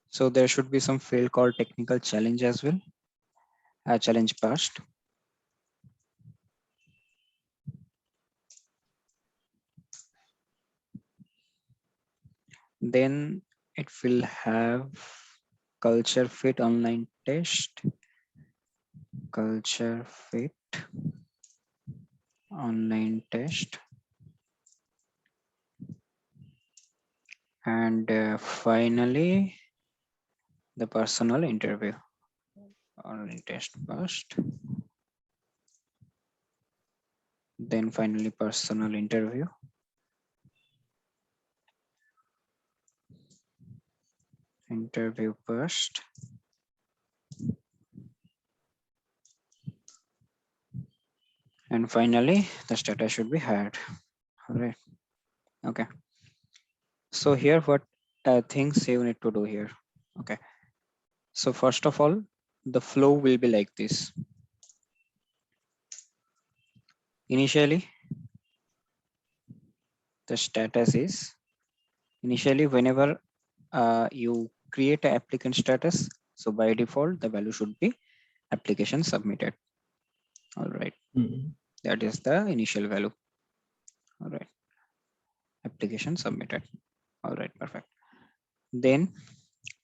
So there should be some field called technical challenge as well, challenge passed. Then it will have culture fit online test, culture fit online test, and finally the personal interview. Online test passed. Then finally personal interview. Interview passed. And finally the status should be hired. All right. Okay. So here what things you need to do here. Okay. So first of all, the flow will be like this. Initially, the status is initially whenever you create an applicant status. So by default, the value should be application submitted. All right. That is the initial value. All right. Application submitted. All right. Perfect. Then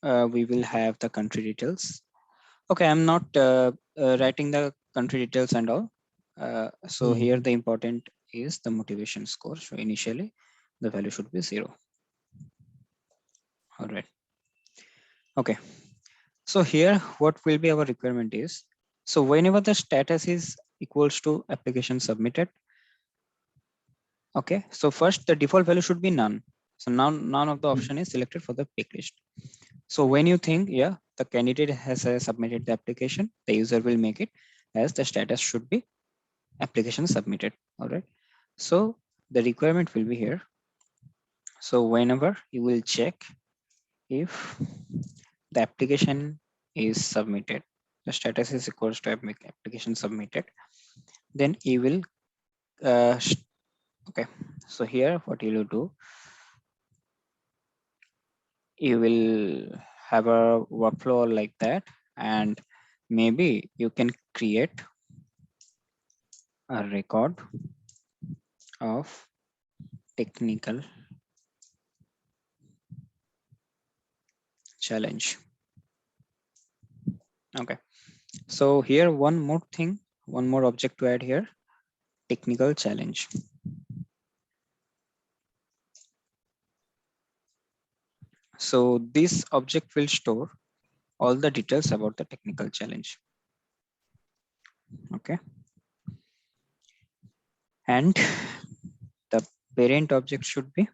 we will have the country details. Okay. I'm not writing the country details and all. So here the important is the motivation score. So initially the value should be 0. All right. Okay. So here what will be our requirement is, so whenever the status is equals to application submitted. Okay. So first the default value should be none. So now none of the option is selected for the pick list. So when you think, yeah, the candidate has submitted the application, the user will make it as the status should be application submitted. All right. So the requirement will be here. So whenever you will check if the application is submitted, the status is equals to application submitted, then you will okay. So here what you will do, you will have a workflow like that, and maybe you can create a record of technical challenge. Okay. So here one more thing, one more object to add here, technical challenge. So this object will store all the details about the technical challenge. Okay. And the parent object should be,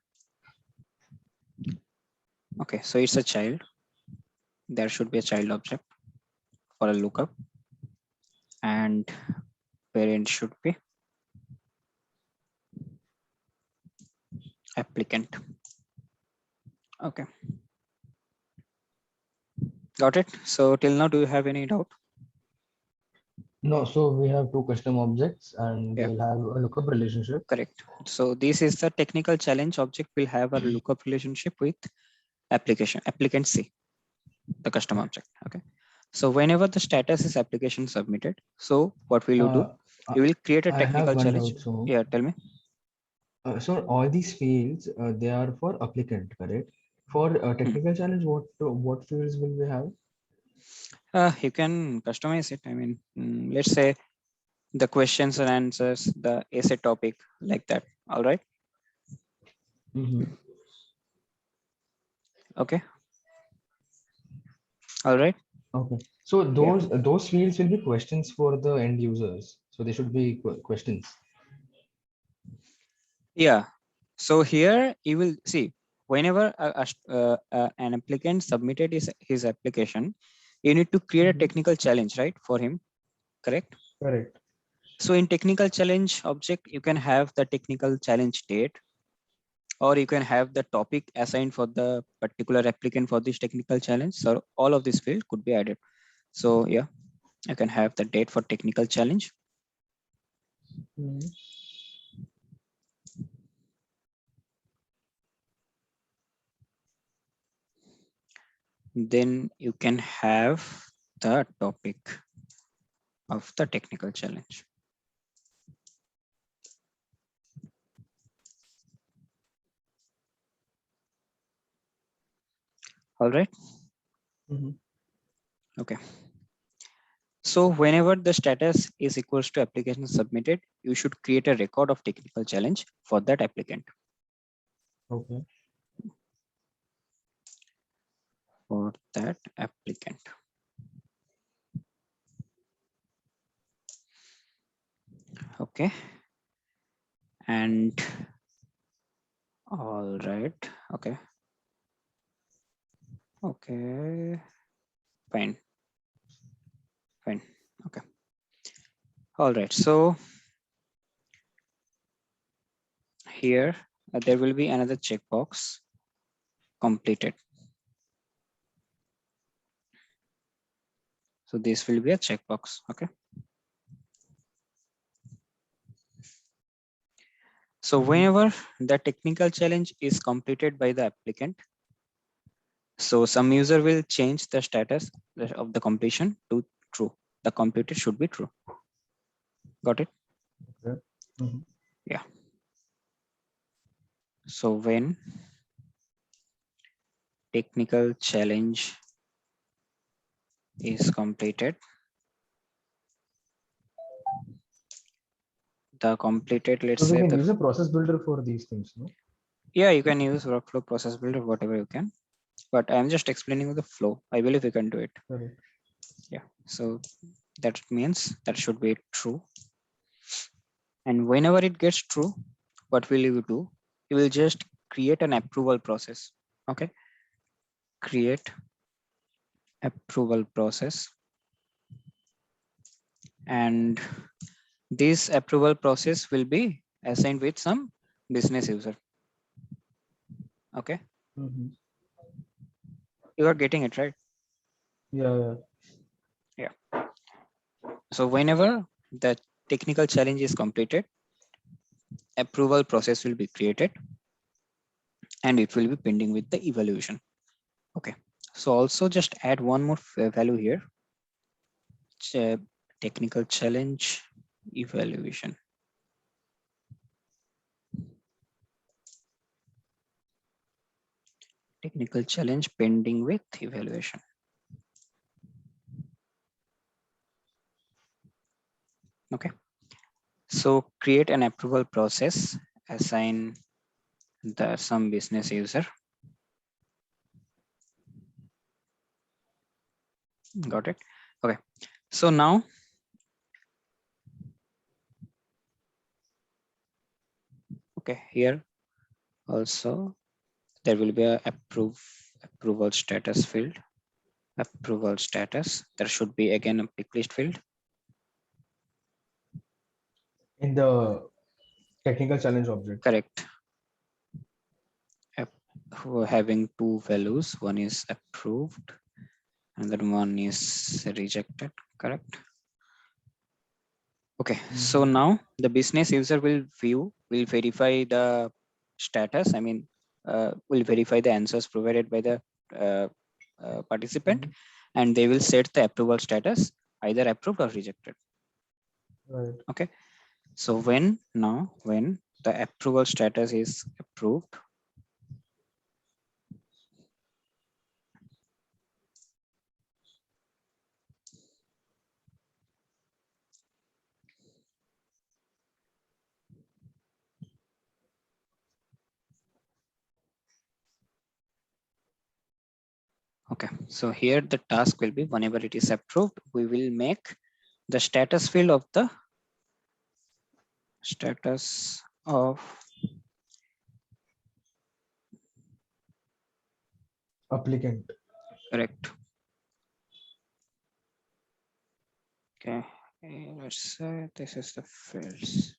okay, so it's a child. There should be a child object for a lookup, and parent should be applicant. Okay. Got it. So till now, do you have any doubt? No, so we have two custom objects and Yeah, they'll have a lookup relationship. correct. So this is the technical challenge object will have a lookup relationship with application, applicant C, the custom object. Okay. So whenever the status is application submitted, so what will you do? Uh, uh, You will create a I have technical one challenge. doubt. So, Yeah, tell me. so all these fields they are for applicant, correct? For Hmm. technical challenge, what fields will we have? You can customize it. I mean, let's say the questions and answers, the essay topic, like that. All right. Okay. All right. Okay. So Yeah. those fields will be questions for the end users. So they should be questions. Yeah. So here you will see whenever an applicant submitted his application, you need to create a technical challenge, right, for him, correct? Correct. So in technical challenge object, you can have the technical challenge date, or you can have the topic assigned for the particular applicant for this technical challenge. So all of this field could be added. So yeah, I can have the date for technical challenge. then you can have the topic of the technical challenge. All right. Okay. So whenever the status is equals to application submitted, you should create a record of technical challenge for that applicant. Okay. For that applicant. Okay. And all right. Okay. Okay. Fine. Fine. Okay. All right. So here there will be another checkbox completed. So this will be a checkbox. Okay. So whenever the technical challenge is completed by the applicant, so some user will change the status of the completion to true. The completed should be true. Got it? Okay. Yeah. So when technical challenge is completed, the completed, let's So we say can the, use a process builder for these things, no? yeah, you can use workflow process builder, whatever you can, but I'm just explaining the flow. I believe you can do it. Correct. Yeah. So that means that should be true. And whenever it gets true, what will you do? You will just create an approval process. Okay. Create approval process. And this approval process will be assigned with some business user. Okay. You are getting it, right? Yeah. Yeah. So whenever the technical challenge is completed, approval process will be created and it will be pending with the evaluation. Okay. So also just add one more value here. Technical challenge evaluation. Technical challenge pending with evaluation. Okay. So create an approval process, assign the some business user. Got it. Okay. So now okay, here also there will be a approval status field. Approval status. There should be again a pick list field. In the technical challenge object. Correct. Having two values. One is approved and then one is rejected. Correct. Okay. So now the business user will verify the status. I mean, will verify the answers provided by the participant, and they will set the approval status either approved or rejected. Right. Okay. So when the approval status is approved, okay, so here the task will be whenever it is approved, we will make the status field of the status of applicant. Correct. Okay, let's say this is the fields.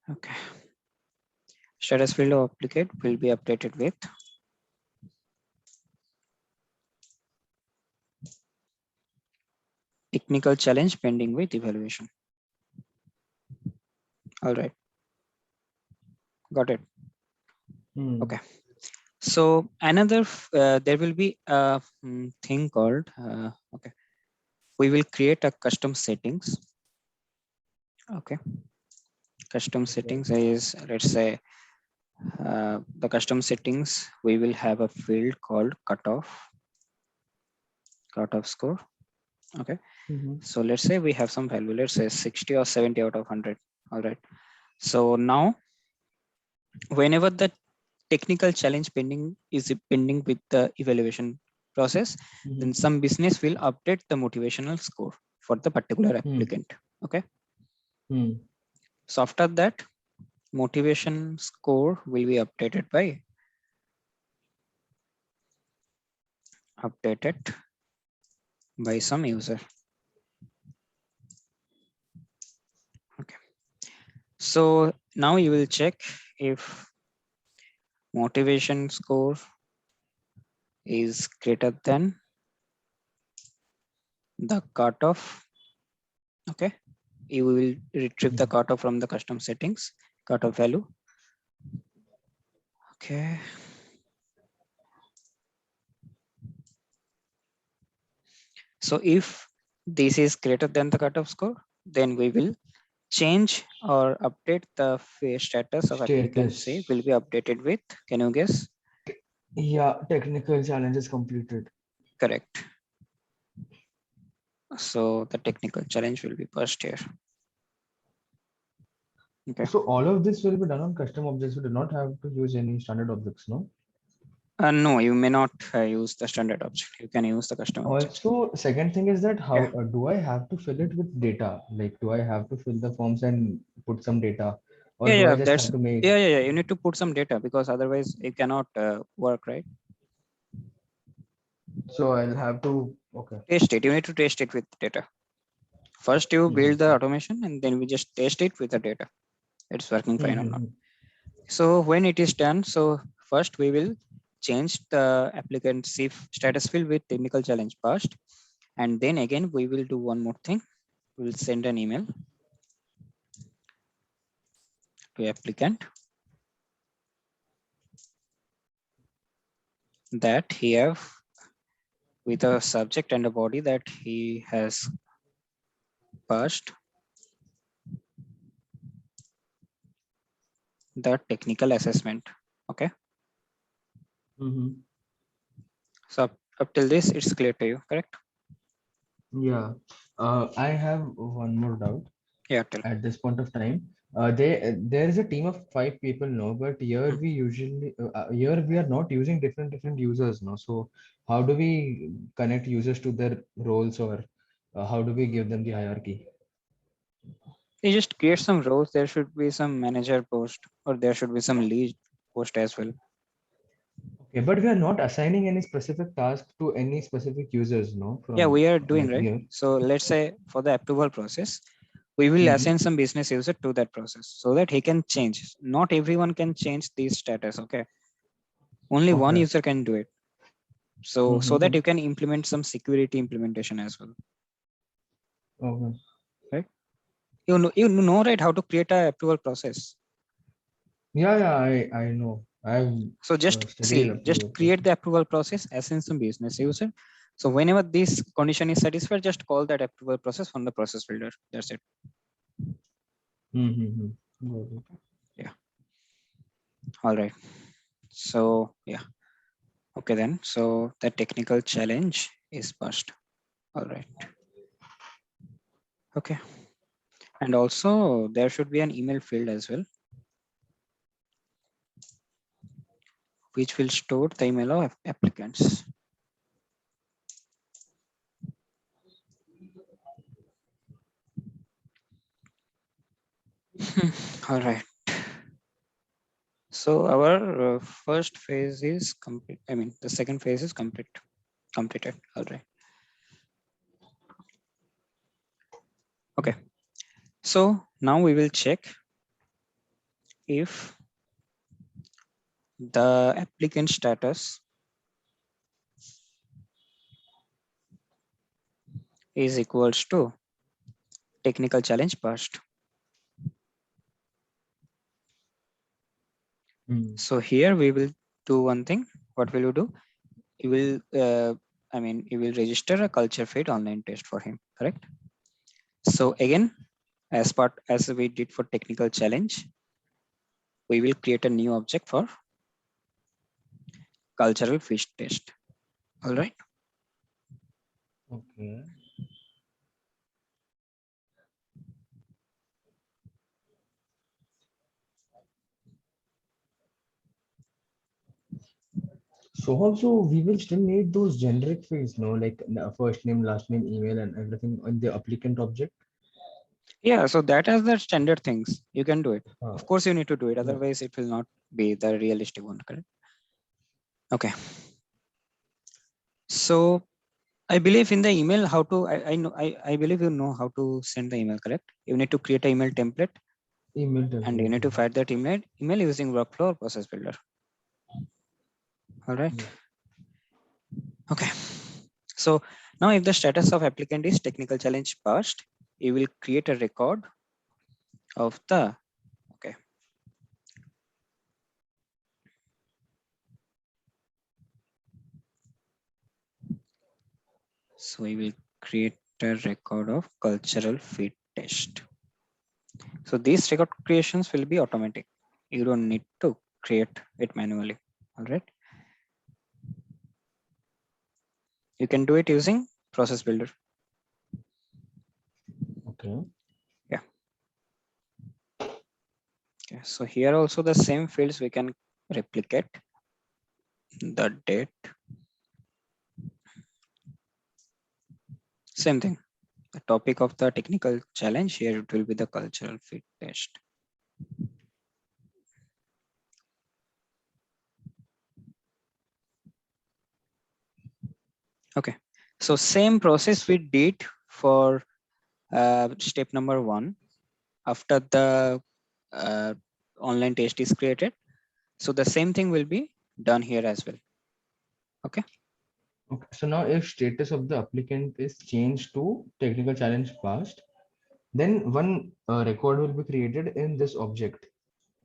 Okay. Status field of applicant will be updated with technical challenge pending with evaluation. All right. Got it. Okay. So another, there will be a thing called, okay, we will create a custom settings. Okay, custom settings is, let's say, the custom settings, we will have a field called cutoff score. Okay, so let's say we have some value, let's say 60 or 70 out of 100. All right, so now whenever the technical challenge is pending with the evaluation process, then some business will update the motivational score for the particular applicant. Okay, so after that, motivation score will be updated by some user. Okay, so now you will check if motivation score is greater than the cutoff. Okay, you will retrieve the cutoff from the custom settings, cutoff value. Okay, so if this is greater than the cutoff score, then we will change or update the phase status of applicant C will be updated with, can you guess? Yeah, technical challenges completed. Correct. So the technical challenge will be passed here. Okay. So all of this will be done on custom objects. We do not have to use any standard objects, no? No, you may not use the standard object. You can use the custom object. Also, second thing is that how Yeah. do I have to fill it with data? Like, do I have to fill the forms and put some data, or do I Yeah, just that's have to make? yeah. You need to put some data because otherwise it cannot work, right? So I'll have to. Okay. Test it. You need to test it with data. First, you build the automation, and then we just test it with the data. It's working fine or not. So when it is done, so first we will change the applicant status field with technical challenge passed, and then again we will do one more thing. We will send an email to applicant that he have with a subject and a body that he has passed the technical assessment. Okay. So up till this, it's clear to you, correct? Yeah. I have one more doubt. Yeah, tell. At this point of time, there is a team of 5 people, no, but here we usually here we are not using different users, no. So how do we connect users to their roles, or how do we give them the hierarchy? You just create some roles. There should be some manager post or there should be some lead post as well. Okay, but we are not assigning any specific task to any specific users, no, Yeah, from we are doing like right. here. So let's say for the approval process, we will assign some business user to that process so that he can change. Not everyone can change these status. Okay. Only one Okay. user can do it. So that you can implement some security implementation as well. Okay. Right. You know right how to create a approval process. Yeah, I know. I've So just studied just approval create process. the approval process, assign some business user. So whenever this condition is satisfied, just call that approval process from the process builder. That's it. Yeah. All right. So yeah. Okay then. So the technical challenge is passed. All right. Okay. And also there should be an email field as well, which will store the email of applicants. All right. So our first phase is complete. I mean, the second phase is completed. All right. Okay. So now we will check if the applicant status is equals to technical challenge passed. So here we will do one thing. What will you do? You will, you will register a culture fit online test for him, correct? So again, as we did for technical challenge, we will create a new object for cultural fit test. All right. Okay. So also we will still need those generic fields, no, like first name, last name, email, and everything on the applicant object. Yeah, so that is the standard things. You can do it. Uh, Of course, you need to do it. yeah. Otherwise, it will not be the realistic one, correct? Okay. So I believe in the email how to. I believe you know how to send the email, correct? You need to create an email template, Email and you template. need to fire that email using workflow or process builder. All right. Yeah. Okay. So now, if the status of applicant is technical challenge passed, you will create a record of the. Okay. So we will create a record of cultural fit test. So these record creations will be automatic. You don't need to create it manually. All right. You can do it using process builder. Okay. Yeah. Okay. So here also the same fields we can replicate the date. Same thing. The topic of the technical challenge here, it will be the cultural fit test. Okay. So same process we did for step number 1 after the online test is created. So the same thing will be done here as well. Okay. Okay. So now if status of the applicant is changed to technical challenge passed, then one record will be created in this object,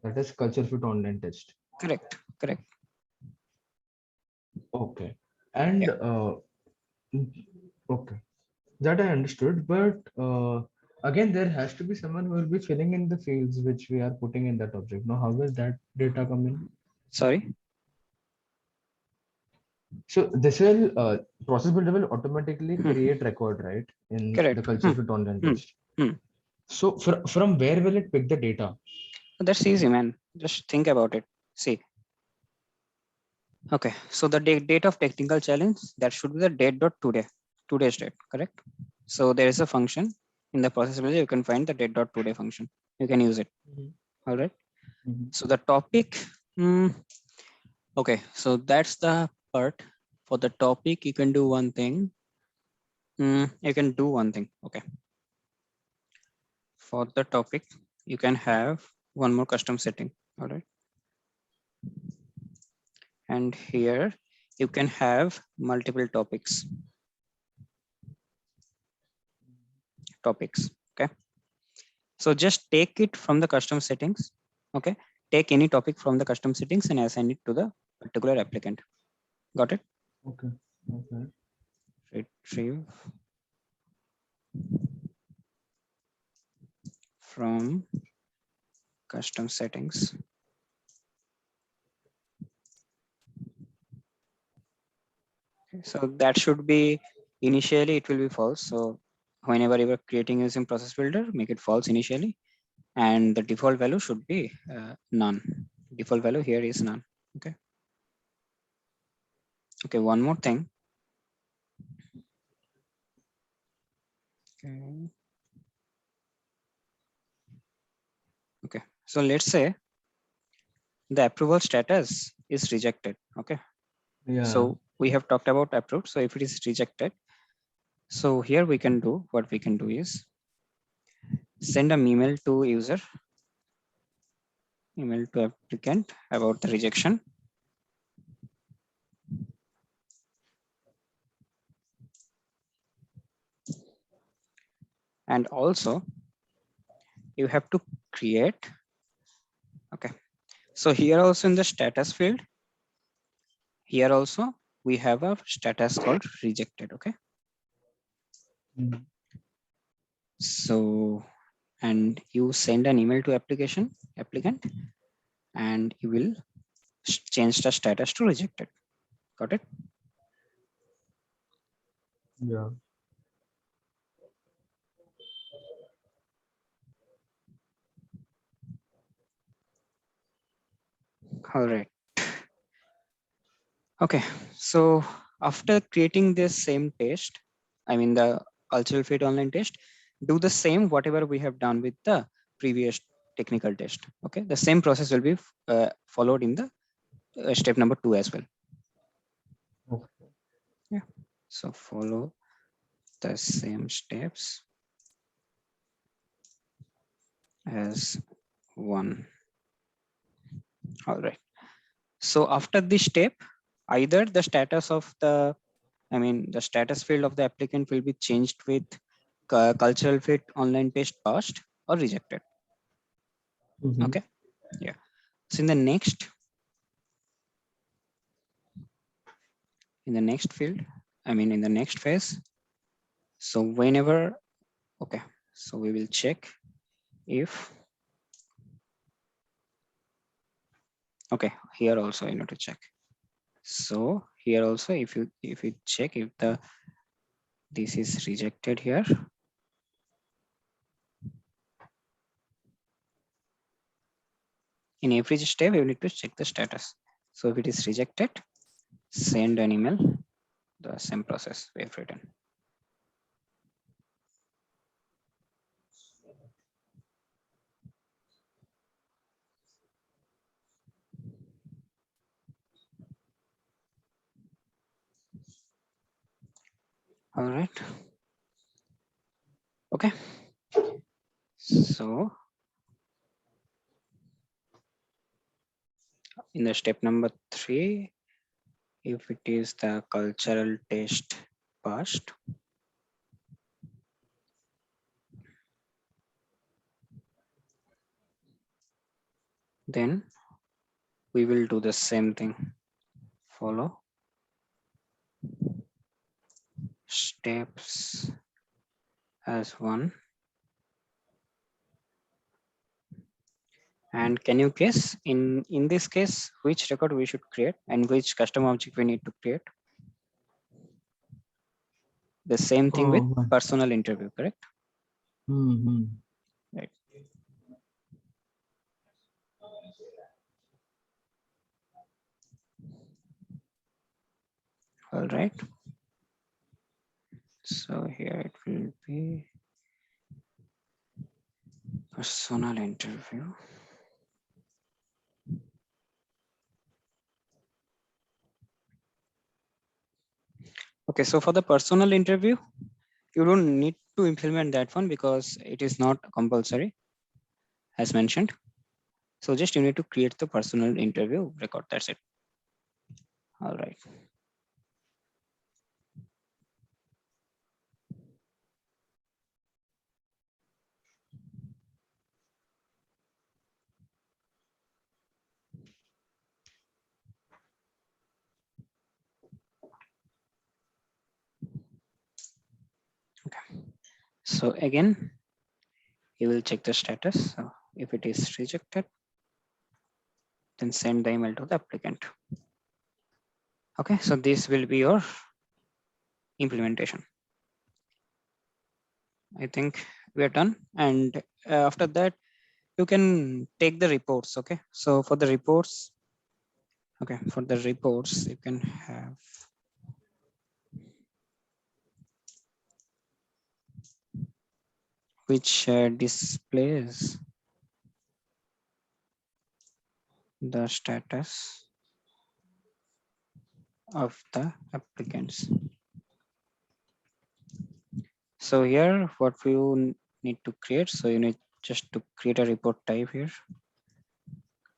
that is culture fit online test. Correct. Correct. Okay. And Yeah. okay, that I understood, but again, there has to be someone who will be filling in the fields which we are putting in that object. Now, how will that data come in? Sorry. So this will process builder will automatically Hmm. create record, right, in the Correct. culture fit online Hmm. test. Hmm. So from where will it pick the data? That's easy, man. Just think about it. See. Okay. So the date of technical challenge, that should be the date dot today. Today's date. Correct. So there is a function in the process builder. You can find the date dot today function. You can use it. Mhm. All right. Mhm. So the topic. Okay. So that's the part. For the topic, you can do one thing. You can do one thing. Okay. For the topic, you can have one more custom setting. All right. And here you can have multiple topics. Okay. So just take it from the custom settings. Okay. Take any topic from the custom settings and assign it to the particular applicant. Got it? Okay. Okay. Retrieve from custom settings. Okay, so that should be initially it will be false. So whenever you are creating using process builder, make it false initially, and the default value should be none. Default value here is none. Okay. Okay. One more thing. Okay. Okay. So let's say the approval status is rejected. Okay. Yeah. So we have talked about approved. So if it is rejected, so here we can do what we can do is send an email to user, email to applicant about the rejection. And also you have to create. Okay. So here also in the status field, Here also we have a status called rejected. Okay. Mhm. So, and you send an email to applicant, and you will change the status to rejected. Got it? Yeah. All right. Okay. So after creating this same test, I mean the cultural fit online test, do the same whatever we have done with the previous technical test. Okay. The same process will be followed in the step number 2 as well. Okay. Yeah. So follow the same steps as 1. All right. So after this step, either the status of the, I mean, the status field of the applicant will be changed with cultural fit online test passed or rejected. Mhm. Okay. Yeah. So in the next field, I mean, in the next phase, so whenever, okay, so we will check if, okay, here also I need to check. So here also, if you check if the this is rejected here, in every step you need to check the status. So if it is rejected, send an email, the same process we have written. All right. Okay. So in the step number 3, if it is the cultural test passed, then we will do the same thing. Follow steps as 1. And can you guess in this case which record we should create and which custom object we need to create? The same thing with Oh, personal interview, correct? mm-hmm. Right. All right. So here it will be personal interview. Okay, so for the personal interview, you don't need to implement that one because it is not compulsory as mentioned. So just you need to create the personal interview record. That's it. All right. Okay. So again, you will check the status. So if it is rejected, then send the email to the applicant. Okay, so this will be your implementation. I think we are done. And after that, you can take the reports. Okay, so for the reports, okay, for the reports, you can have which displays the status of the applicants. So here what you need to create, so you need just to create a report type here,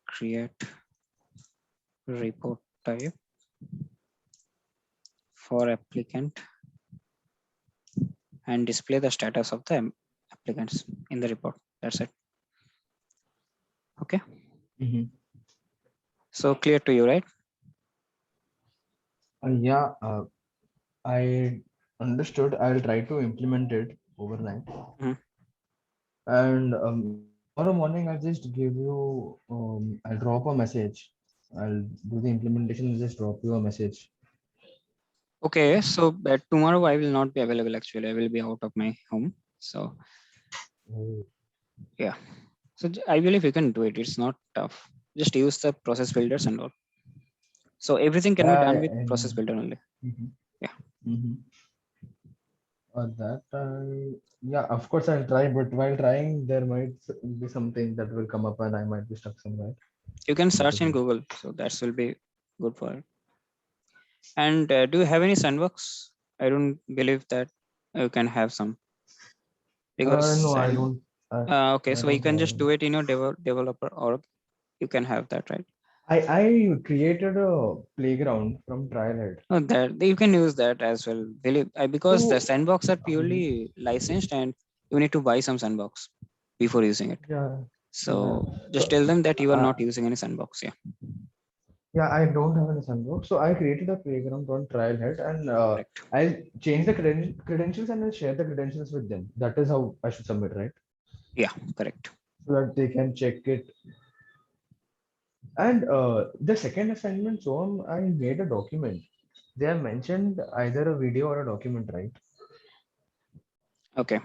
create report type for applicant and display the status of the applicants in the report. That's it. Okay. Mm-hmm. So clear to you, right? Yeah, I understood. I'll try to implement it overnight. Mhm. And tomorrow morning, I'll just give you, I'll drop a message. I'll do the implementation and just drop you a message. Okay, so tomorrow I will not be available actually. I will be out of my home. So Oh. yeah. So I believe you can do it. It's not tough. Just use the process builders and all. So everything can be done with I process know. builder only. Mhm. Yeah. Mhm. That yeah, of course I'll try, but while trying, there might be something that will come up and I might be stuck somewhere. You can That search is in it. Google. So that will be good for it. And do you have any sandbox? I don't believe that you can have some because No, I sand. don't. Okay, I so you don't can have just any. do it in your developer org. You can have that, right? I created a playground from Trialhead. Oh, that you can use that as well. Believe because the So sandbox are mhm. purely licensed, and you need to buy some sandbox before using it. Yeah, yeah. So just So tell them that you are uh, not using any sandbox. Yeah, yeah, I don't have any sandbox. So I created a playground on Trialhead, and correct. I'll change the credentials and I'll share the credentials with them. That is how I should submit, right? Yeah, correct. So that they can check it. And the second assignment, so I made a document. They have mentioned either a video or a document, right? Okay.